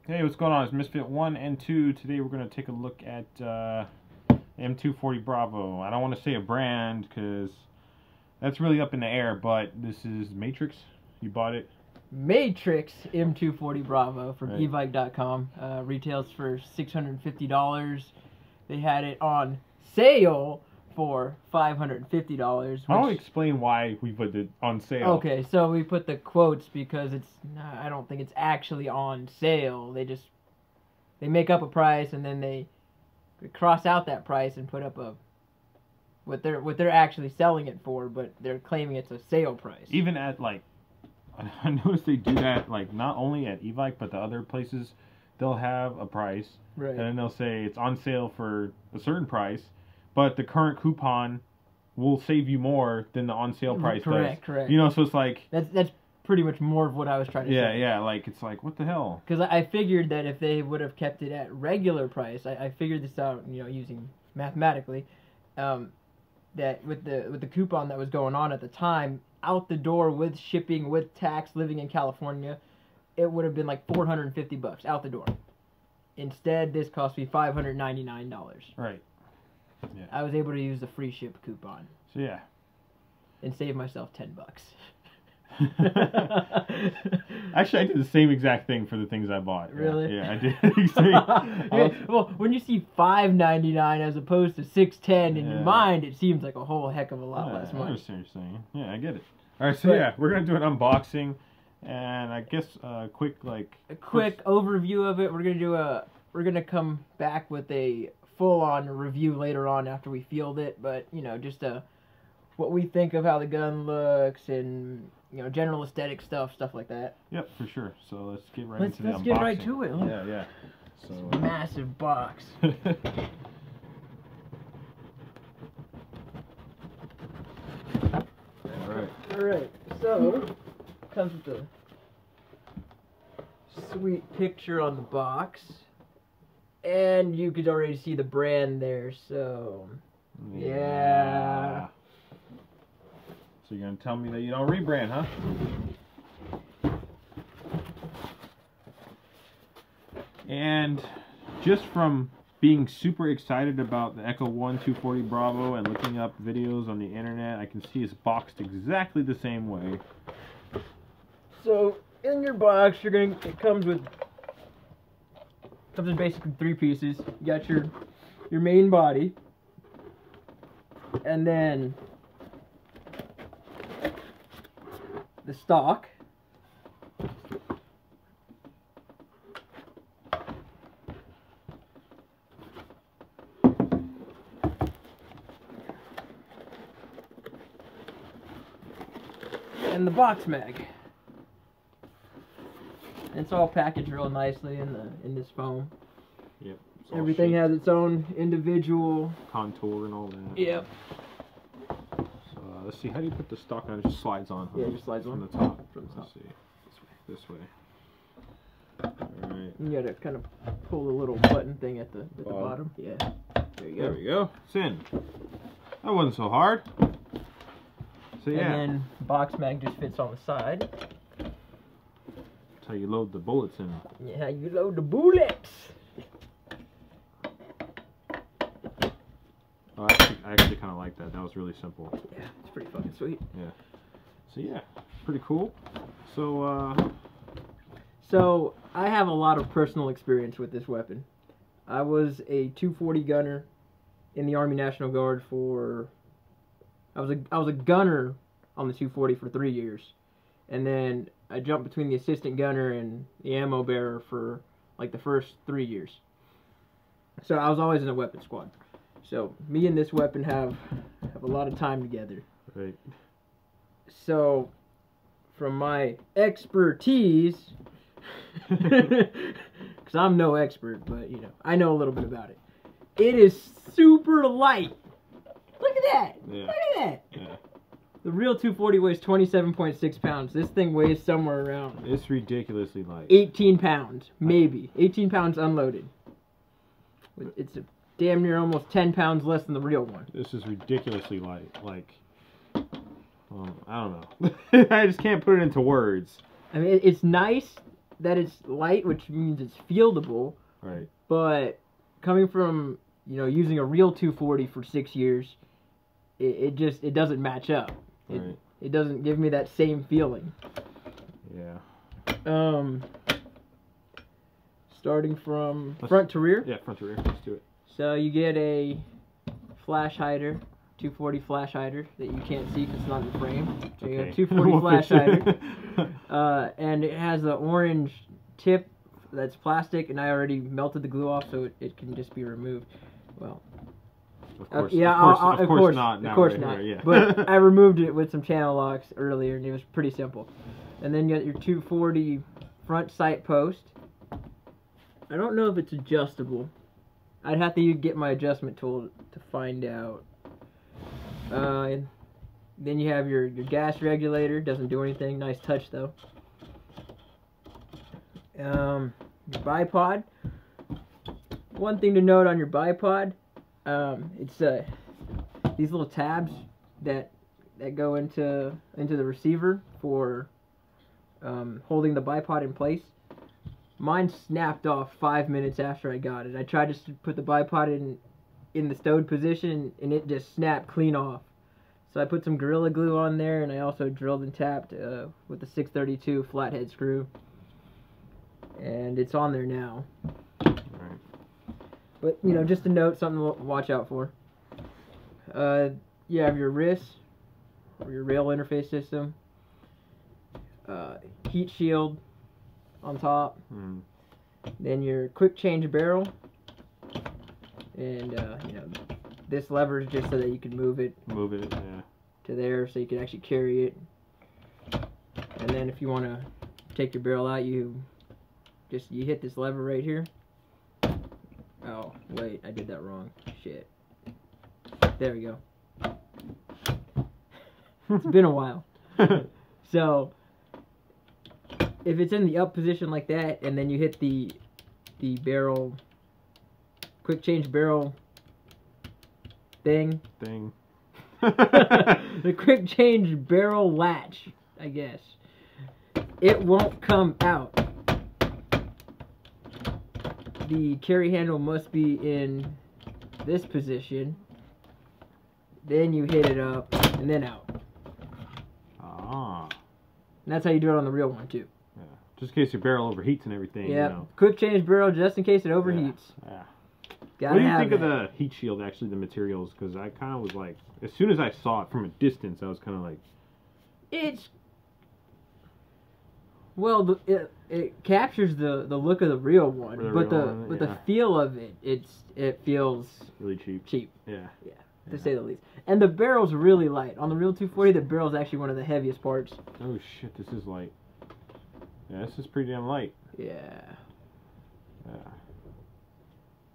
Hey, what's going on? It's Misfit 1 and 2. Today we're going to take a look at M240 Bravo. I don't want to say a brand because that's really up in the air, but this is Matrix. You bought it? Matrix M240 Bravo from Right. evike.com. Retails for $650. They had it on sale for $550. I'll explain why we put it on sale. Okay, so we put the quotes because I don't think it's actually on sale. They make up a price and then they cross out that price and put up what they're actually selling it for, but they're claiming it's a sale price. Even at, like, I noticed they do that, like, not only at Evike, but the other places, they'll have a price, right, and then they'll say it's on sale for a certain price, but the current coupon will save you more than the on sale price does. Correct. You know, so it's like... That's pretty much more of what I was trying to say. Yeah, like, it's like, what the hell? Because I figured that if they would have kept it at regular price, I figured this out, using mathematically, that with the coupon that was going on at the time, out the door with shipping, with tax, living in California, it would have been like $450 out the door. Instead, this cost me $599. Right. Yeah. I was able to use the free ship coupon. So yeah. And save myself $10. Actually, I did the same exact thing for the things I bought. Really? Yeah, I did. Well, when you see $5.99 as opposed to $6.10 in your mind, it seems like a whole heck of a lot less money. I understand what you're saying. Yeah, I get it. All right, so yeah, we're gonna do an unboxing, and I guess a quick overview of it. We're gonna come back with a full-on review later on after we field it, but just what we think of how the gun looks and general aesthetic stuff like that. Yep, for sure. So let's get right into the unboxing. Let's get right to it. Look. Yeah. So massive box. All right. So comes with a sweet picture on the box. And you could already see the brand there, so yeah. So you're gonna tell me that you don't rebrand, huh? And just from being super excited about the Echo 1 240 Bravo and looking up videos on the internet, I can see it's boxed exactly the same way. So in your box, it comes in basically 3 pieces. You got your main body, and then the stock, and the box mag. It's all packaged real nicely in this foam. Yep. Everything has its own individual contour and all that. Yep. So let's see. How do you put the stock on? It just slides on. Huh? Yeah, it just slides on from the top. Let's see. This way. All right. You gotta kind of pull the little button thing at the bottom. Yeah. There you go. There we go. It's in. That wasn't so hard. So yeah. And then box mag just fits on the side. That's how you load the bullets in. Yeah, you load the bullets. Oh, I actually kind of like that. That was really simple. Yeah, it's pretty fucking sweet. Yeah. So yeah, pretty cool. So So I have a lot of personal experience with this weapon. I was a 240 gunner in the Army National Guard for. I was a gunner on the 240 for 3 years, and then I jumped between the assistant gunner and the ammo bearer for like the first 3 years. So I was always in a weapon squad. So me and this weapon have a lot of time together. right. So from my expertise, because I'm no expert, but I know a little bit about it. It is super light. Look at that. Yeah. Look at that. Yeah. The real 240 weighs 27.6 pounds. This thing weighs somewhere around It's ridiculously light. 18 pounds, maybe. 18 pounds unloaded. It's a damn near almost 10 pounds less than the real one. This is ridiculously light. Like, I don't know. I just can't put it into words. I mean, it's nice that it's light, which means it's fieldable. Right. But coming from, you know, using a real 240 for 6 years, it doesn't match up. Right. It doesn't give me that same feeling. Yeah. Starting from front to rear. Yeah, front to rear. Let's do it. So you get a flash hider, 240 flash hider that you can't see because it's not in the frame. So you have 240 flash hider, and it has the orange tip that's plastic, and I already melted the glue off, so it can just be removed. Well, of course, yeah, of course not. Of course right, not. Right, yeah. But I removed it with some channel locks earlier, and it was pretty simple. And then you got your 240 front sight post. I don't know if it's adjustable. I'd have to get my adjustment tool to find out. Then you have your gas regulator. Doesn't do anything. Nice touch though. Your bipod. One thing to note on your bipod, it's these little tabs that go into the receiver for holding the bipod in place. Mine snapped off 5 minutes after I got it. I tried to put the bipod in the stowed position, and it just snapped clean off. So I put some Gorilla Glue on there, and I also drilled and tapped with the 632 flathead screw. And it's on there now. Right. But, you know, just a note, something to watch out for. You have your RIS, or your rail interface system. Heat shield on top. Then your quick change barrel. And, you know, this lever is just so that you can move it. Yeah. To there, so you can actually carry it. And then if you want to take your barrel out, you hit this lever right here. Oh, wait, I did that wrong. Shit. There we go. It's been a while. So, if it's in the up position like that, and then you hit the barrel, quick change barrel thing. The quick change barrel latch, I guess. It won't come out. The carry handle must be in this position. Then you hit it up and then out. Ah. And that's how you do it on the real one too. Yeah. Just in case your barrel overheats and everything. Yeah. You know. Quick change barrel just in case it overheats. Yeah. Gotta what do you have think of that. the heat shield, actually, the materials? Because I kind of was like, as soon as I saw it from a distance, I was kind of like... It's... Well, it captures the look of the real one, but the feel of it, it feels... really cheap. Yeah. Yeah, to say the least. And the barrel's really light. On the real 240, the barrel's actually one of the heaviest parts. Oh shit, this is light. Yeah, this is pretty damn light. Yeah. Yeah.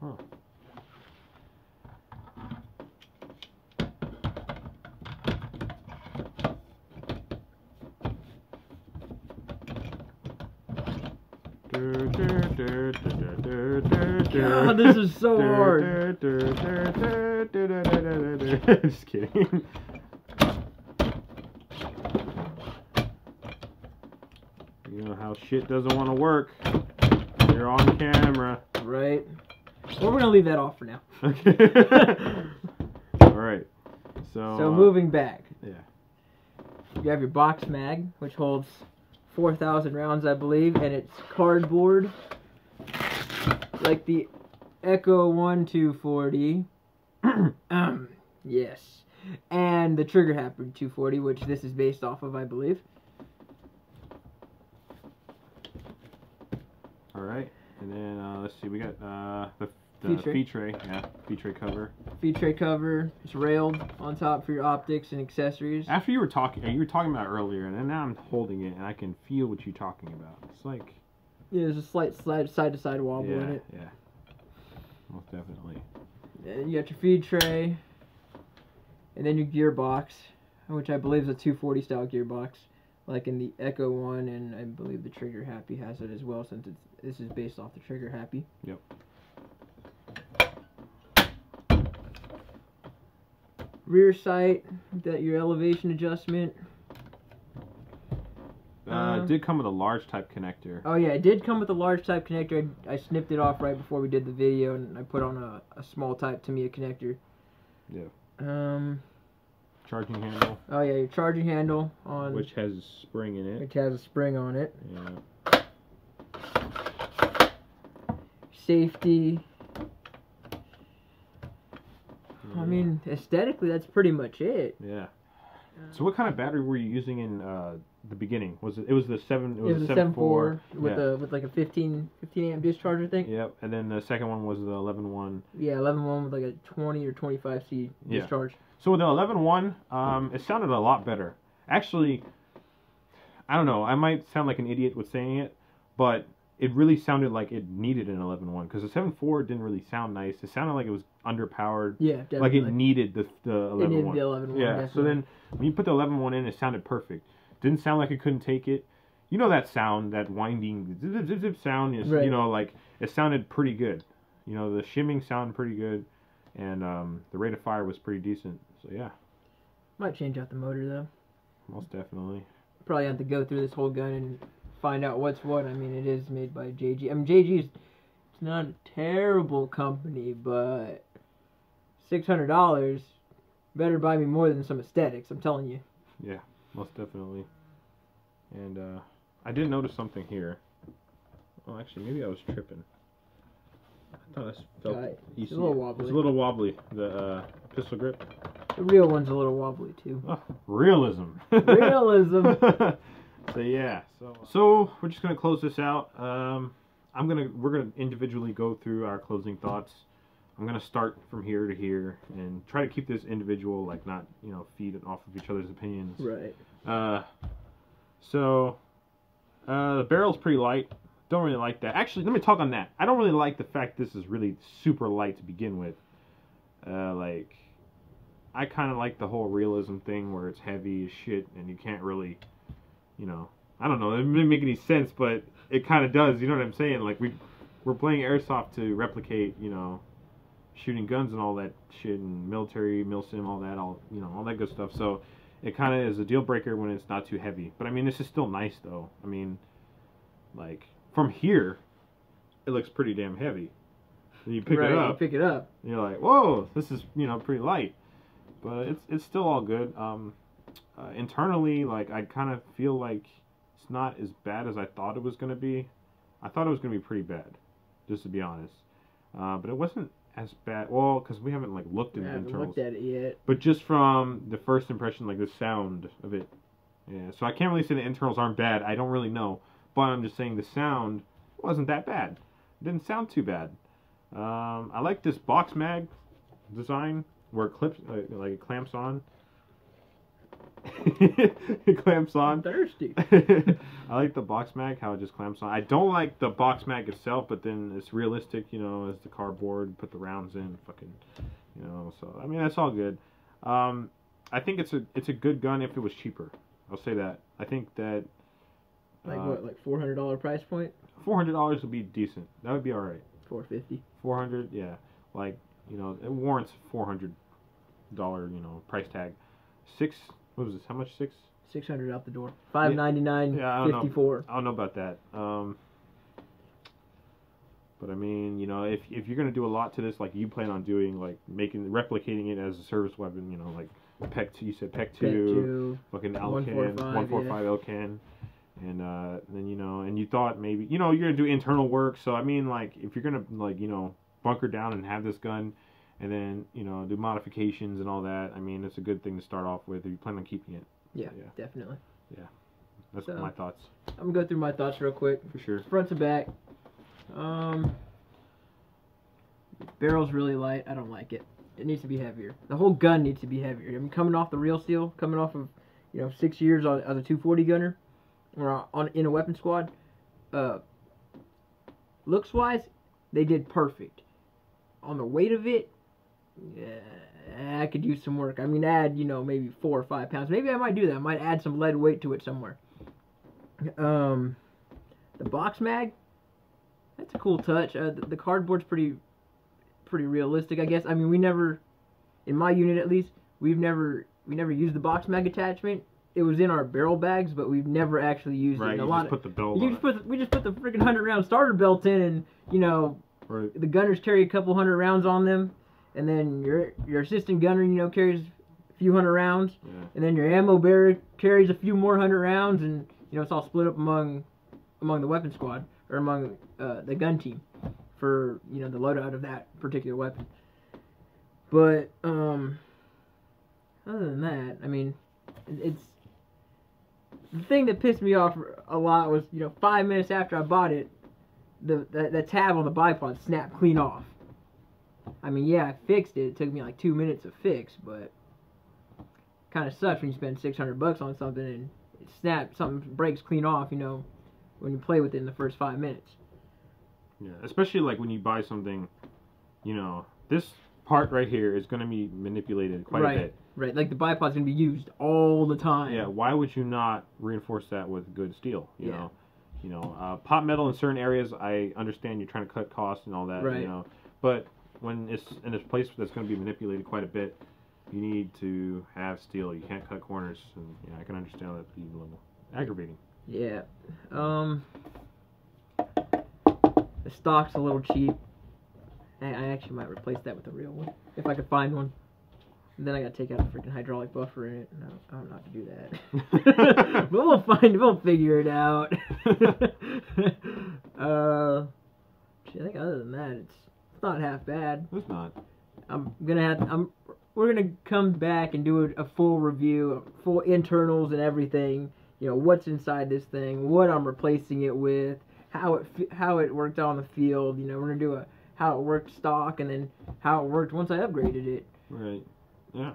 Huh. God, this is so hard. Just kidding. You know how shit doesn't want to work. You're on camera. Right. Well, we're gonna leave that off for now. Okay. Alright. So moving back. Yeah. You have your box mag, which holds 4,000 rounds, I believe, and it's cardboard, like the Echo 1 240. Yes. And the Trigger Happy 240, which this is based off of, I believe. Alright. And then, let's see, we got the feed tray. Yeah, feed tray cover. Feed tray cover. It's railed on top for your optics and accessories. After you were talking about it earlier, and then now I'm holding it, and I can feel what you're talking about. It's like... Yeah, there's a slight side-to-side wobble in it. Yeah, most definitely. And you got your feed tray, and then your gearbox, which I believe is a 240 style gearbox, like in the Echo 1, and I believe the Trigger Happy has it as well, since this is based off the Trigger Happy. Yep. Rear sight, got your elevation adjustment. it did come with a large type connector. Oh yeah, it did come with a large type connector. I snipped it off right before we did the video, and I put on a small type Tamiya connector. Yeah. Charging handle. Oh yeah, your charging handle on which has a spring in it. Which has a spring on it. Yeah. Safety. Yeah. I mean, aesthetically, that's pretty much it. Yeah. So what kind of battery were you using in the beginning? Was it? It was the 7. It was the 7.4 with yeah. with like a 15 amp discharge, I think. Yep. And then the second one was the 11.1. Yeah, 11.1 with like a 20 or 25C discharge. So with the 11.1, it sounded a lot better. Actually, I don't know. I might sound like an idiot with saying it, but it really sounded like it needed an 11.1 because the 7.4 didn't really sound nice. It sounded like it was underpowered. Yeah, definitely. Like it needed the 11.1. It needed the 11.1. Yeah. Definitely. So then when you put the 11.1 in, it sounded perfect. Didn't sound like it couldn't take it. You know that sound, that winding zip zip zip sound. Is, right. You know, like it sounded pretty good. You know, the shimming sounded pretty good, and the rate of fire was pretty decent. So yeah. Might change out the motor though. Most definitely. Probably have to go through this whole gun and find out what's what. I mean, it is made by JG. I mean, JG's it's not a terrible company, but $600 better buy me more than some aesthetics. I'm telling you. Yeah, most definitely. And I did notice something here. Oh, actually, maybe I was tripping. I thought I felt it's a little wobbly. It's a little wobbly. The pistol grip. The real one's a little wobbly too. Oh, realism. Realism. So yeah. So we're just gonna close this out. We're gonna individually go through our closing thoughts. I'm gonna start from here to here and try to keep this individual, like not feed off of each other's opinions. Right. So the barrel's pretty light. Don't really like that. Actually, let me talk on that. I don't really like the fact this is really super light to begin with. Like, I kind of like the whole realism thing where it's heavy as shit and you can't really, I don't know. It doesn't make any sense, but it kind of does. You know what I'm saying? Like we're playing airsoft to replicate, shooting guns and all that shit and military, milsim, all that, all that good stuff. So it kind of is a deal breaker when it's not too heavy. But I mean, this is still nice though. I mean, like from here, it looks pretty damn heavy. And you pick it up. You pick it up. And you're like, whoa, this is pretty light. But it's still all good. Internally, like I kind of feel like it's not as bad as I thought it was gonna be. I thought it was gonna be pretty bad, just to be honest. But it wasn't as bad. Well, because we haven't like looked at the internals. Looked at it yet. But just from the first impression, like the sound of it. Yeah. So I can't really say the internals aren't bad. I don't really know. But I'm just saying the sound wasn't that bad. It didn't sound too bad. I like this box mag design where it clips, like it clamps on. It clamps on. I'm thirsty. I like the box mag, how it just clamps on. I don't like the box mag itself, but then it's realistic, as the cardboard, put the rounds in, fucking, so, I mean, that's all good. I think it's a good gun if it was cheaper. I'll say that. I think that... Like what, like $400 price point? $400 would be decent. That would be alright. $450. 400, yeah. Like, it warrants $400, price tag. What was this? How much? $600 out the door. $599. Yeah, $54. I don't know about that. But I mean, if you're gonna do a lot to this, like you plan on doing, like replicating it as a service weapon, like PEC 2, you said PEC 2, fucking Elcan, 145 Elcan, and then and you thought maybe you're gonna do internal work. So I mean, like if you're gonna bunker down and have this gun, and then do modifications and all that. I mean, it's a good thing to start off with if you plan on keeping it. Yeah, definitely. Yeah, that's my thoughts. I'm gonna go through my thoughts real quick. For sure. Front to back. Barrel's really light. I don't like it. It needs to be heavier. The whole gun needs to be heavier. I mean, coming off the real steel, coming off of 6 years as a 240 gunner, or in a weapon squad. Looks wise, they did perfect. On the weight of it, yeah, I could use some work. I mean, add maybe 4 or 5 pounds. Maybe I might do that. I might add some lead weight to it somewhere. The box mag, that's a cool touch. The cardboard's pretty realistic, I guess. I mean, we never, in my unit at least, we never used the box mag attachment. it was in our barrel bags, but we've never actually used it. Right, And you just put the belt on it. We just put the freaking 100-round starter belt in, and you know, right. The gunners carry a couple 100 rounds on them, and then your assistant gunner, you know, carries a few 100 rounds, and then your ammo bearer carries a few more 100 rounds, and you know, it's all split up among the weapon squad or among the gun team for, you know, the loadout of that particular weapon. But other than that, I mean, it's the thing that pissed me off a lot was, you know, 5 minutes after I bought it, the tab on the bipod snapped clean off. I mean, yeah, I fixed it. It took me like 2 minutes to fix, but kind of sucks when you spend $600 on something and it snaps, something breaks clean off, you know, when you play with it in the first 5 minutes. Yeah, especially like when you buy something, you know, this part right here is going to be manipulated quite a bit. Right, like the bipod's going to be used all the time. Yeah, why would you not reinforce that with good steel, you know? You know, pot metal in certain areas, I understand you're trying to cut costs and all that, you know, but when it's in a place that's going to be manipulated quite a bit, you need to have steel. You can't cut corners, and yeah, I can understand that being a little aggravating. Yeah. The stock's a little cheap. I actually might replace that with a real one if I could find one. And then I gotta take out a freaking hydraulic buffer in it. And I don't know how to do that. But we'll figure it out. I think other than that, it's not half bad. It's not. We're gonna come back and do a full review, full internals and everything. You know, what's inside this thing, what I'm replacing it with, how it worked on the field. You know, we're gonna do how it worked stock, and then how it worked once I upgraded it. Right. Yeah.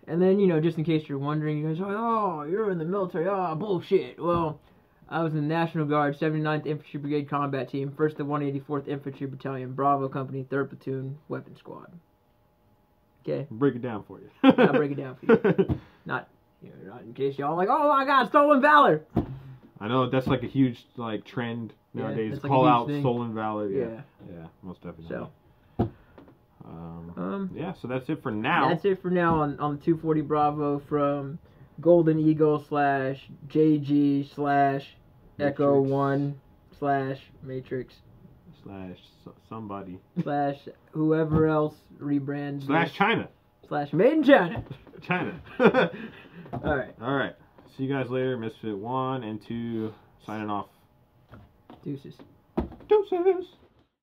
And then, you know, just in case you're wondering, you guys are like, oh, you're in the military, oh, bullshit. Well, I was in the National Guard, 79th Infantry Brigade Combat Team, 1st to 184th Infantry Battalion, Bravo Company, 3rd Platoon, Weapon Squad. Okay? Break it down for you. I'll break it down for you. Not in case y'all like, oh my god, stolen valor! I know, that's like a huge, like, trend nowadays. Like call out stolen valor. Yeah, most definitely. So. Yeah, so that's it for now. That's it for now on the 240 Bravo from Golden Eagle / JG / Echo 1 / Matrix / somebody / whoever else rebrands / China / made in China. China. All right. See you guys later. Misfit 1 and 2 signing off. Deuces.